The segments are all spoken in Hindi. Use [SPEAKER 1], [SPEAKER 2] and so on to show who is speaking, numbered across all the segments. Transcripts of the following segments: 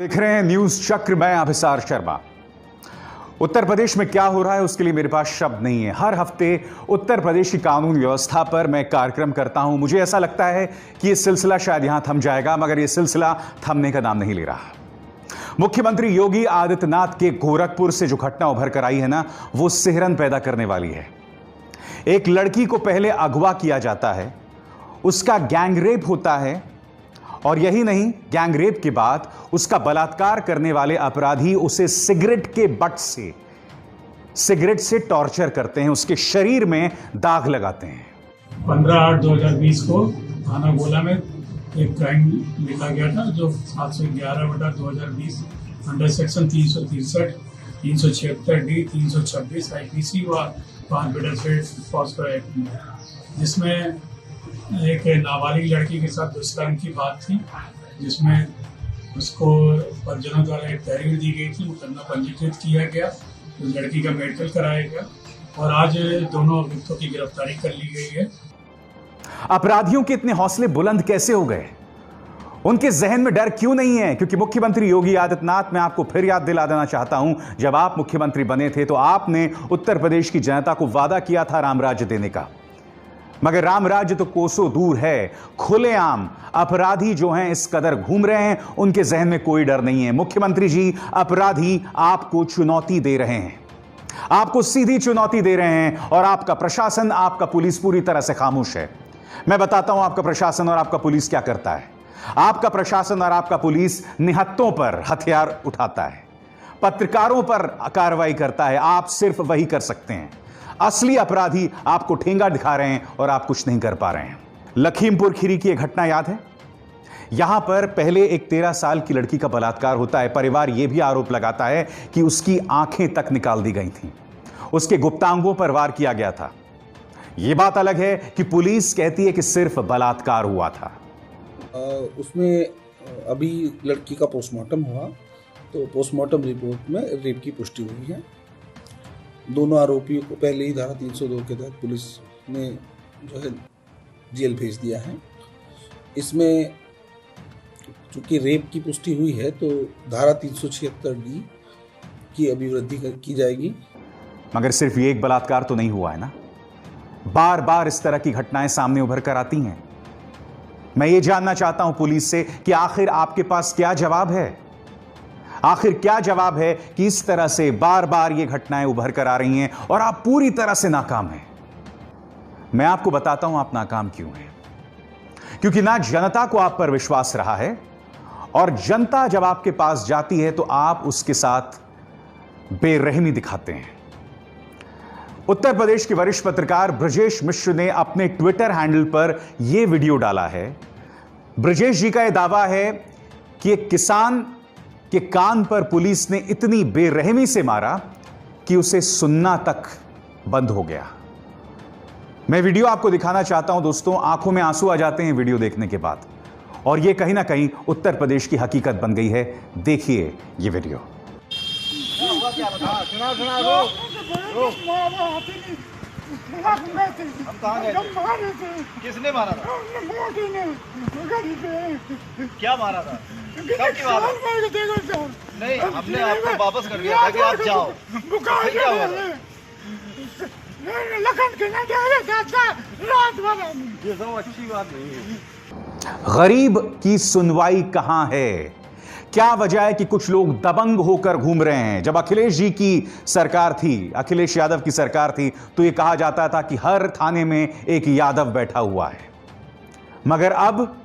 [SPEAKER 1] देख रहे हैं न्यूज चक्र। मैं अभिसार शर्मा। उत्तर प्रदेश में क्या हो रहा है उसके लिए मेरे पास शब्द नहीं है। हर हफ्ते उत्तर प्रदेश की कानून व्यवस्था पर मैं कार्यक्रम करता हूं। मुझे ऐसा लगता है कि यह सिलसिला शायद यहां थम जाएगा, मगर यह सिलसिला थमने का नाम नहीं ले रहा। मुख्यमंत्री योगी आदित्यनाथ के गोरखपुर से जो घटना उभर कर आई है ना, वो सिहरन पैदा करने वाली है। एक लड़की को पहले अगवा किया जाता है, उसका गैंगरेप होता है, और यही नहीं, गैंगरेप के बाद उसका बलात्कार करने वाले अपराधी उसे सिगरेट के बट से, सिगरेट से टॉर्चर करते हैं, उसके शरीर में दाग लगाते हैं।
[SPEAKER 2] 15/8/2020 को थाना गोला में एक क्राइम लिखा गया था, जो 711/2020 अंडर सेक्शन 363, 376D, 326 IPC व 5 फॉस्को एक्ट में, जिसमें एक नाबालिग लड़की के साथ दुष्कर्म की बात थी, जिसमें उसको परिजनों द्वारा एक तहरीर दी गई थी। मुकदमा पंजीकृत किया गया, उस लड़की का मेडिकल कराया गया और आज दोनों अभियुक्तों की गिरफ्तारी कर ली गई है।
[SPEAKER 1] अपराधियों के इतने हौसले बुलंद कैसे हो गए? उनके जहन में डर क्यों नहीं है? क्योंकि मुख्यमंत्री योगी आदित्यनाथ, मैं आपको फिर याद दिला देना चाहता हूं, जब आप मुख्यमंत्री बने थे तो आपने उत्तर प्रदेश की जनता को वादा किया था राम राज्य देने का, मगर राम राज्य तो कोसों दूर है। खुलेआम अपराधी जो हैं इस कदर घूम रहे हैं, उनके जहन में कोई डर नहीं है। मुख्यमंत्री जी, अपराधी आपको चुनौती दे रहे हैं, आपको सीधी चुनौती दे रहे हैं, और आपका प्रशासन, आपका पुलिस पूरी तरह से खामोश है। मैं बताता हूं आपका प्रशासन और आपका पुलिस क्या करता है। आपका प्रशासन और आपका पुलिस निहत्तों पर हथियार उठाता है, पत्रकारों पर कार्रवाई करता है। आप सिर्फ वही कर सकते हैं। असली अपराधी आपको ठेंगा दिखा रहे हैं और आप कुछ नहीं कर पा रहे हैं। लखीमपुर खीरी की एक घटना याद है? यहां पर पहले एक 13 साल की लड़की का बलात्कार होता है। परिवार यह भी आरोप लगाता है कि उसकी आंखें तक निकाल दी गई थीं, उसके गुप्तांगों पर वार किया गया था। यह बात अलग है कि पुलिस कहती है कि सिर्फ बलात्कार हुआ था।
[SPEAKER 3] उसमें अभी लड़की का पोस्टमार्टम हुआ, तो पोस्टमार्टम रिपोर्ट में रेप की पुष्टि हुई है। दोनों आरोपियों को पहले ही धारा 302 के तहत पुलिस ने जो है जेल भेज दिया है। इसमें चूंकि रेप की पुष्टि हुई है तो धारा 376D की अभिवृद्धि की जाएगी।
[SPEAKER 1] मगर सिर्फ ये एक बलात्कार तो नहीं हुआ है ना, बार बार इस तरह की घटनाएं सामने उभर कर आती हैं। मैं ये जानना चाहता हूं पुलिस से कि आखिर आपके पास क्या जवाब है? आखिर क्या जवाब है कि इस तरह से बार बार ये घटनाएं उभर कर आ रही हैं और आप पूरी तरह से नाकाम हैं? मैं आपको बताता हूं आप नाकाम क्यों हैं। क्योंकि ना जनता को आप पर विश्वास रहा है, और जनता जब आपके पास जाती है तो आप उसके साथ बेरहमी दिखाते हैं। उत्तर प्रदेश के वरिष्ठ पत्रकार ब्रजेश मिश्र ने अपने ट्विटर हैंडल पर यह वीडियो डाला है। ब्रजेश जी का यह दावा है कि एक किसान के कान पर पुलिस ने इतनी बेरहमी से मारा कि उसे सुनना तक बंद हो गया। मैं वीडियो आपको दिखाना चाहता हूं दोस्तों, आंखों में आंसू आ जाते हैं वीडियो देखने के बाद, और यह कहीं ना कहीं उत्तर प्रदेश की हकीकत बन गई है। देखिए ये वीडियो।
[SPEAKER 4] हम कहाँ गए थे? किसने मारा था? क्या मारा था? कब की बात है? नहीं, हमने आपको वापस कर दिया था कि आप जाओ। क्या हुआ था? ये सब अच्छी बात नहीं है।
[SPEAKER 1] गरीब की सुनवाई कहां है? क्या वजह है कि कुछ लोग दबंग होकर घूम रहे हैं? जब अखिलेश जी की सरकार थी, अखिलेश यादव की सरकार थी, तो यह कहा जाता था कि हर थाने में एक यादव बैठा हुआ है। मगर अब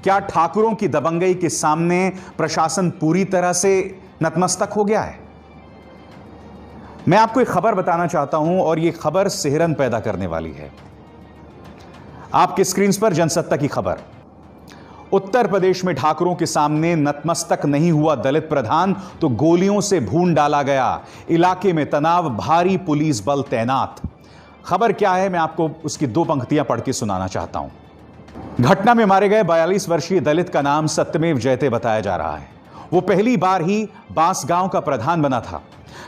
[SPEAKER 1] क्या ठाकुरों की दबंगई के सामने प्रशासन पूरी तरह से नतमस्तक हो गया है? मैं आपको एक खबर बताना चाहता हूं, और यह खबर सिहरन पैदा करने वाली है। आपके स्क्रीन पर जनसत्ता की खबर। उत्तर प्रदेश में ठाकुरों के सामने नतमस्तक नहीं हुआ दलित प्रधान तो गोलियों से भून डाला गया। इलाके में तनाव, भारी पुलिस बल तैनात। खबर क्या है, मैं आपको उसकी 2 पंक्तियां पढ़ के सुनाना चाहता हूं। घटना में मारे गए 42 वर्षीय दलित का नाम सत्यमेव जयते बताया जा रहा है। वो पहली बार ही बांसगांव का प्रधान बना था।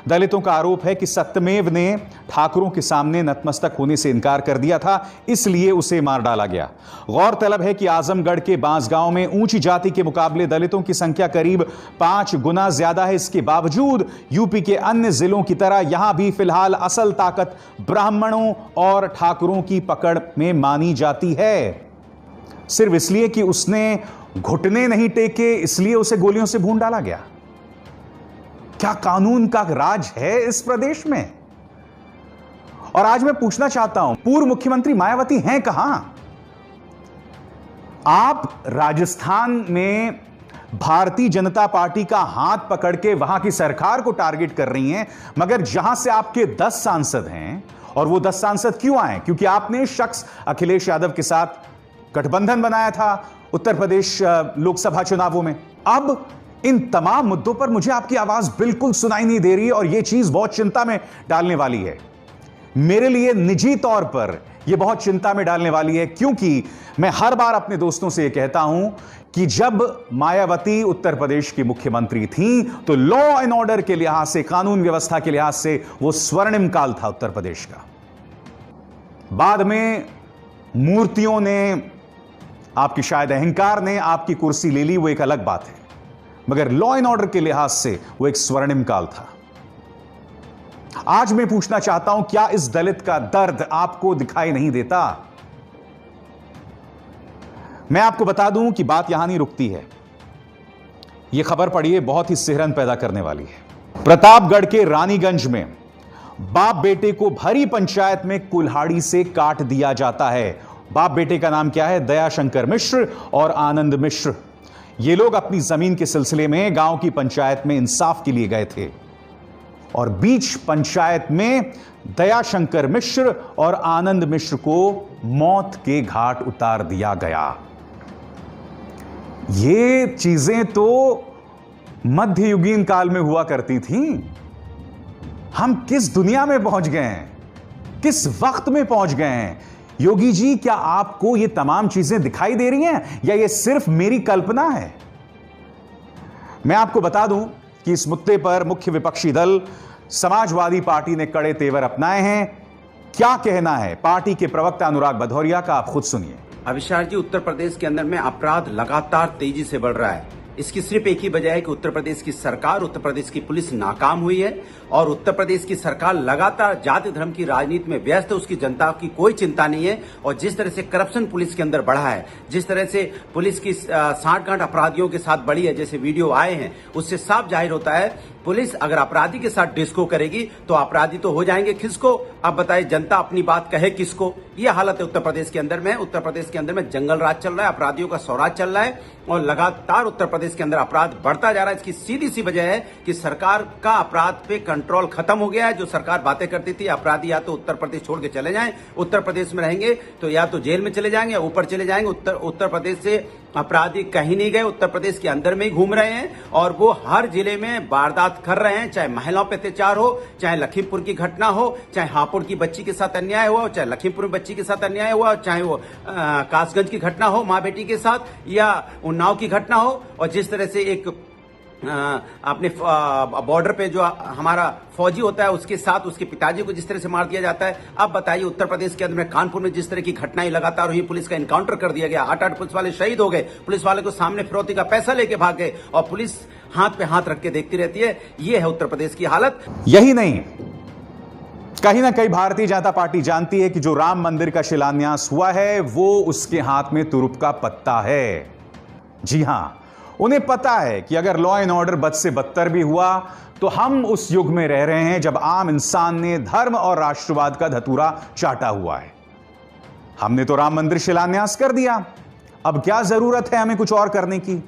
[SPEAKER 1] दलितों का आरोप है कि सत्यमेव ने ठाकुरों के सामने नतमस्तक होने से इनकार कर दिया था, इसलिए उसे मार डाला गया। गौरतलब है कि आजमगढ़ के बांसगांव में ऊंची जाति के मुकाबले दलितों की संख्या करीब 5 गुना ज्यादा है। इसके बावजूद यूपी के अन्य जिलों की तरह यहां भी फिलहाल असल ताकत ब्राह्मणों और ठाकुरों की पकड़ में मानी जाती है। सिर्फ इसलिए कि उसने घुटने नहीं टेके इसलिए उसे गोलियों से भून डाला गया। क्या कानून का राज है इस प्रदेश में? और आज मैं पूछना चाहता हूं, पूर्व मुख्यमंत्री मायावती हैं कहां? आप राजस्थान में भारतीय जनता पार्टी का हाथ पकड़ के वहां की सरकार को टारगेट कर रही हैं, मगर जहां से आपके 10 सांसद हैं, और वो 10 सांसद क्यों आए? क्योंकि आपने शख्स अखिलेश यादव के साथ गठबंधन बनाया था उत्तर प्रदेश लोकसभा चुनावों में। अब इन तमाम मुद्दों पर मुझे आपकी आवाज बिल्कुल सुनाई नहीं दे रही, और यह चीज बहुत चिंता में डालने वाली है। मेरे लिए निजी तौर पर यह बहुत चिंता में डालने वाली है, क्योंकि मैं हर बार अपने दोस्तों से यह कहता हूं कि जब मायावती उत्तर प्रदेश की मुख्यमंत्री थी तो लॉ एंड ऑर्डर के लिहाज से, कानून व्यवस्था के लिहाज से वो स्वर्णिम काल था उत्तर प्रदेश का। बाद में मूर्तियों ने, आपकी शायद अहंकार ने आपकी कुर्सी ले ली, वो एक अलग बात है, मगर लॉ एंड ऑर्डर के लिहाज से वो एक स्वर्णिम काल था। आज मैं पूछना चाहता हूं, क्या इस दलित का दर्द आपको दिखाई नहीं देता? मैं आपको बता दूं कि बात यहां नहीं रुकती है। यह खबर पढ़िए, बहुत ही सिहरन पैदा करने वाली है। प्रतापगढ़ के रानीगंज में बाप बेटे को भरी पंचायत में कुल्हाड़ी से काट दिया जाता है। बाप बेटे का नाम क्या है? दयाशंकर मिश्र और आनंद मिश्र। ये लोग अपनी जमीन के सिलसिले में गांव की पंचायत में इंसाफ के लिए गए थे, और बीच पंचायत में दयाशंकर मिश्र और आनंद मिश्र को मौत के घाट उतार दिया गया। ये चीजें तो मध्ययुगीन काल में हुआ करती थी। हम किस दुनिया में पहुंच गए हैं, किस वक्त में पहुंच गए हैं? योगी जी, क्या आपको ये तमाम चीजें दिखाई दे रही हैं, या ये सिर्फ मेरी कल्पना है? मैं आपको बता दूं कि इस मुद्दे पर मुख्य विपक्षी दल समाजवादी पार्टी ने कड़े तेवर अपनाए हैं। क्या कहना है पार्टी के प्रवक्ता अनुराग भदौरिया का, आप खुद सुनिए।
[SPEAKER 5] अविशार जी, उत्तर प्रदेश के अंदर में अपराध लगातार तेजी से बढ़ रहा है। इसकी सिर्फ एक ही वजह है कि उत्तर प्रदेश की सरकार, उत्तर प्रदेश की पुलिस नाकाम हुई है, और उत्तर प्रदेश की सरकार लगातार जाति धर्म की राजनीति में व्यस्त है। उसकी जनता की कोई चिंता नहीं है। और जिस तरह से करप्शन पुलिस के अंदर बढ़ा है, जिस तरह से पुलिस की सांठगांठ अपराधियों के साथ बढ़ी है, जैसे वीडियो आए हैं, उससे साफ जाहिर होता है पुलिस अगर अपराधी के साथ डिस्को करेगी तो अपराधी तो हो जाएंगे किसको? अब बताइए, जनता अपनी बात कहे किसको? यह हालत है उत्तर प्रदेश के अंदर में। उत्तर प्रदेश के अंदर में जंगल राज चल रहा है, अपराधियों का स्वराज चल रहा है, और लगातार उत्तर प्रदेश के अंदर अपराध बढ़ता जा रहा है। इसकी सीधी सी वजह है कि सरकार का अपराध पे कंट्रोल खत्म हो गया है। जो सरकार बातें करती थी अपराधी या तो उत्तर प्रदेश छोड़ के चले जाएं, उत्तर प्रदेश में रहेंगे तो या तो जेल में चले जाएंगे या ऊपर चले जाएंगे। उत्तर प्रदेश से अपराधी कहीं नहीं गए, उत्तर प्रदेश के अंदर में ही घूम रहे हैं, और वो हर जिले में वारदात कर रहे हैं। चाहे महिलाओं पर अत्याचार हो, चाहे लखीमपुर की घटना हो, चाहे हापुड़ की बच्ची के साथ अन्याय हुआ हो, चाहे लखीमपुर में बच्ची के साथ अन्याय हुआ, चाहे वो कासगंज की घटना हो मां बेटी के साथ, या उन्नाव की घटना हो। और जिस तरह से एक अपने बॉर्डर पे जो हमारा फौजी होता है उसके साथ उसके पिताजी को जिस तरह से मार दिया जाता है। अब बताइए, उत्तर प्रदेश के अंदर में कानपुर में जिस तरह की घटनाएं लगातार हुई, पुलिस का इनकाउंटर कर दिया गया, 8 पुलिस वाले शहीद हो गए, पुलिस वाले को सामने फिरौती का पैसा लेके भाग गए, और पुलिस हाथ पे हाथ रख के देखती रहती है। यह है उत्तर प्रदेश की हालत।
[SPEAKER 1] यही नहीं, कहीं ना कहीं भारतीय जनता पार्टी जानती है कि जो राम मंदिर का शिलान्यास हुआ है वो उसके हाथ में तुरुप का पत्ता है। जी हां, उन्हें पता है कि अगर लॉ एंड ऑर्डर बद से बदतर भी हुआ तो हम उस युग में रह रहे हैं जब आम इंसान ने धर्म और राष्ट्रवाद का धतूरा चाटा हुआ है। हमने तो राम मंदिर शिलान्यास कर दिया, अब क्या जरूरत है हमें कुछ और करने की?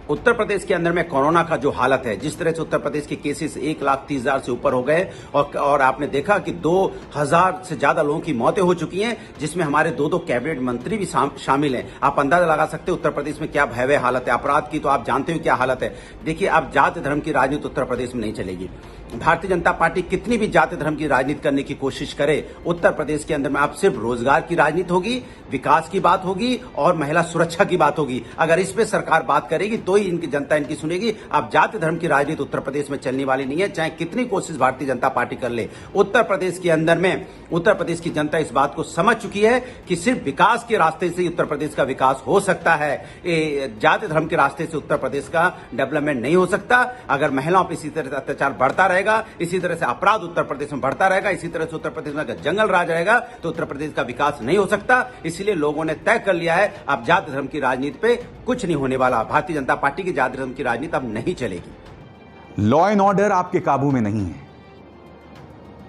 [SPEAKER 5] उत्तर प्रदेश के अंदर में कोरोना का जो हालत है, जिस तरह से उत्तर प्रदेश के केसेस 1,30,000 से ऊपर हो गए, और आपने देखा कि 2,000 से ज्यादा लोगों की मौतें हो चुकी हैं, जिसमें हमारे 2 कैबिनेट मंत्री भी शामिल हैं। आप अंदाजा लगा सकते हैं उत्तर प्रदेश में क्या भयावह हालत है। अपराध की तो आप जानते हो क्या हालत है। देखिए, अब जाति धर्म की राजनीति उत्तर प्रदेश में नहीं चलेगी। भारतीय जनता पार्टी कितनी भी जाति धर्म की राजनीति करने की कोशिश करे, उत्तर प्रदेश के अंदर में अब सिर्फ रोजगार की राजनीति होगी, विकास की बात होगी और महिला सुरक्षा की बात होगी। अगर इस पे सरकार बात करेगी तो ही इनकी जनता इनकी सुनेगी। अब जाति धर्म की राजनीति उत्तर प्रदेश में चलने वाली नहीं है, चाहे कितनी कोशिश भारतीय जनता पार्टी कर ले। उत्तर प्रदेश के अंदर में उत्तर प्रदेश की जनता इस बात को समझ चुकी है कि सिर्फ विकास के रास्ते से उत्तर प्रदेश का विकास हो सकता है, जाति धर्म के रास्ते से उत्तर प्रदेश का डेवलपमेंट नहीं हो सकता। अगर महिलाओं पर इसी तरह से अत्याचार बढ़ता रहेगा, इसी तरह से अपराध उत्तर प्रदेश में बढ़ता रहेगा, इसी तरह से उत्तर प्रदेश में अगर जंगल राज रहेगा तो उत्तर प्रदेश का विकास नहीं हो सकता। इसलिए लोगों ने तय कर लिया है अब जाति धर्म की राजनीति पे कुछ नहीं होने वाला। भारतीय जनता पार्टी की जाति धर्म की राजनीति अब नहीं चलेगी।
[SPEAKER 1] लॉ एंड ऑर्डर आपके काबू में नहीं है,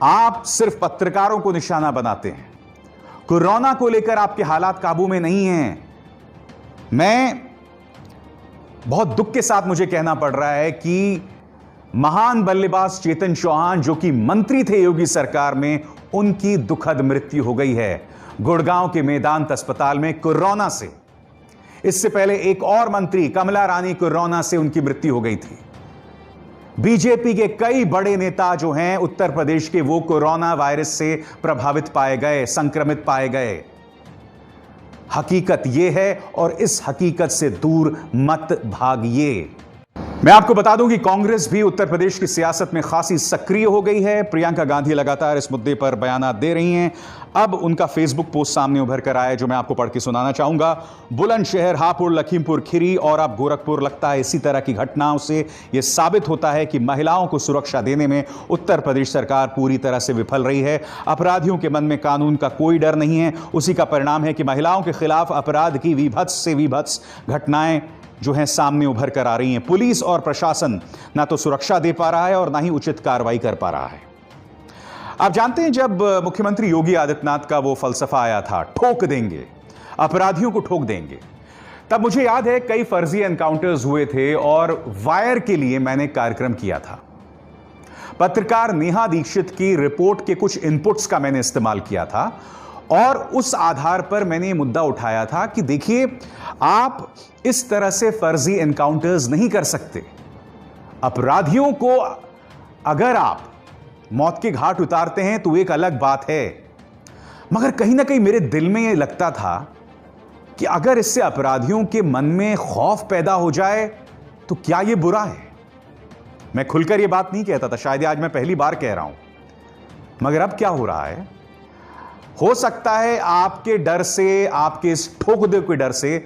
[SPEAKER 1] आप सिर्फ पत्रकारों को निशाना बनाते हैं। कोरोना को लेकर आपके हालात काबू में नहीं हैं। मैं बहुत दुख के साथ मुझे कहना पड़ रहा है कि महान बल्लेबाज चेतन चौहान, जो कि मंत्री थे योगी सरकार में, उनकी दुखद मृत्यु हो गई है गुड़गांव के मेदांत अस्पताल में कोरोना से। इससे पहले एक और मंत्री कमला रानी कोरोना से उनकी मृत्यु हो गई थी। बीजेपी के कई बड़े नेता जो हैं उत्तर प्रदेश के, वो कोरोना वायरस से प्रभावित पाए गए, संक्रमित पाए गए। हकीकत यह है और इस हकीकत से दूर मत भागिए। मैं आपको बता दूं कि कांग्रेस भी उत्तर प्रदेश की सियासत में खासी सक्रिय हो गई है। प्रियंका गांधी लगातार इस मुद्दे पर बयानात दे रही हैं। अब उनका फेसबुक पोस्ट सामने उभर कर आया, जो मैं आपको पढ़ के सुनाना चाहूंगा। बुलंदशहर, हापुड़, लखीमपुर खीरी और अब गोरखपुर, लगता है इसी तरह की घटनाओं से यह साबित होता है कि महिलाओं को सुरक्षा देने में उत्तर प्रदेश सरकार पूरी तरह से विफल रही है। अपराधियों के मन में कानून का कोई डर नहीं है। उसी का परिणाम है कि महिलाओं के खिलाफ अपराध की विभत्स से विभत्स घटनाएं जो हैं सामने उभर कर आ रही हैं। पुलिस और प्रशासन ना तो सुरक्षा दे पा रहा है और ना ही उचित कार्रवाई कर पा रहा है। आप जानते हैं, जब मुख्यमंत्री योगी आदित्यनाथ का वो फलसफा आया था, ठोक देंगे, अपराधियों को ठोक देंगे, तब मुझे याद है कई फर्जी एनकाउंटर्स हुए थे और वायर के लिए मैंने कार्यक्रम किया था। पत्रकार नेहा दीक्षित की रिपोर्ट के कुछ इनपुट्स का मैंने इस्तेमाल किया था और उस आधार पर मैंने ये मुद्दा उठाया था कि देखिए, आप इस तरह से फर्जी एनकाउंटर्स नहीं कर सकते। अपराधियों को अगर आप मौत के घाट उतारते हैं तो एक अलग बात है, मगर कहीं ना कहीं मेरे दिल में यह लगता था कि अगर इससे अपराधियों के मन में खौफ पैदा हो जाए तो क्या यह बुरा है। मैं खुलकर यह बात नहीं कहता था, शायद आज मैं पहली बार कह रहा हूं, मगर अब क्या हो रहा है, हो सकता है आपके डर से, आपके इस ठोक दे के डर से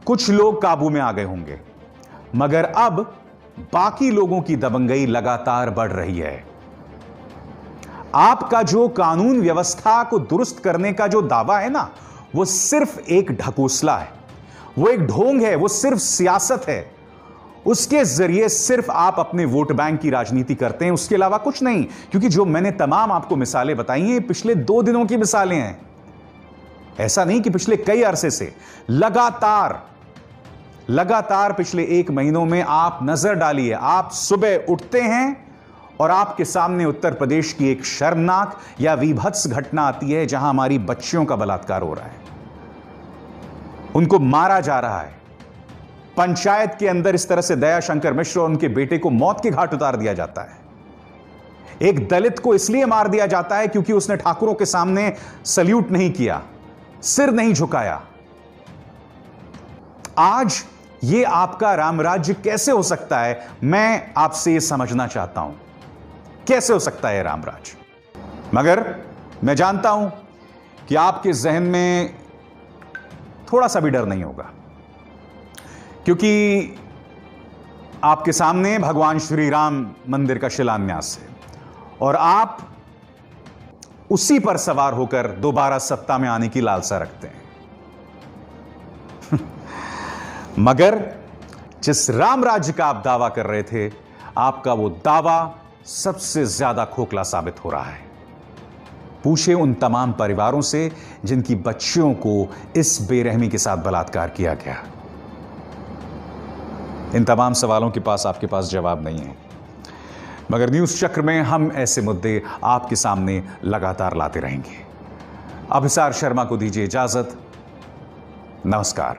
[SPEAKER 1] कुछ लोग काबू में आ गए होंगे, मगर अब बाकी लोगों की दबंगई लगातार बढ़ रही है। आपका जो कानून व्यवस्था को दुरुस्त करने का जो दावा है ना, वो सिर्फ एक ढकोसला है, वो एक ढोंग है, वो सिर्फ सियासत है। उसके जरिए सिर्फ आप अपने वोट बैंक की राजनीति करते हैं, उसके अलावा कुछ नहीं। क्योंकि जो मैंने तमाम आपको मिसालें बताई हैं, पिछले 2 दिनों की मिसालें हैं, ऐसा नहीं कि पिछले कई अरसे से। लगातार पिछले 1 महीनों में आप नजर डालिए, आप सुबह उठते हैं और आपके सामने उत्तर प्रदेश की एक शर्मनाक या विभत्स घटना आती है, जहां हमारी बच्चियों का बलात्कार हो रहा है, उनको मारा जा रहा है। पंचायत के अंदर इस तरह से दया शंकर मिश्र और उनके बेटे को मौत के घाट उतार दिया जाता है। एक दलित को इसलिए मार दिया जाता है क्योंकि उसने ठाकुरों के सामने सल्यूट नहीं किया, सिर नहीं झुकाया। आज ये आपका रामराज्य कैसे हो सकता है, मैं आपसे यह समझना चाहता हूं, कैसे हो सकता है रामराज्य। मगर मैं जानता हूं कि आपके जहन में थोड़ा सा भी डर नहीं होगा, क्योंकि आपके सामने भगवान श्री राम मंदिर का शिलान्यास है और आप उसी पर सवार होकर दोबारा सत्ता में आने की लालसा रखते हैं। मगर जिस राम राज्य का आप दावा कर रहे थे, आपका वो दावा सबसे ज्यादा खोखला साबित हो रहा है। पूछे उन तमाम परिवारों से जिनकी बच्चियों को इस बेरहमी के साथ बलात्कार किया गया। इन तमाम सवालों के पास आपके पास जवाब नहीं है, मगर न्यूज चक्र में हम ऐसे मुद्दे आपके सामने लगातार लाते रहेंगे। अभिसार शर्मा को दीजिए इजाजत। नमस्कार।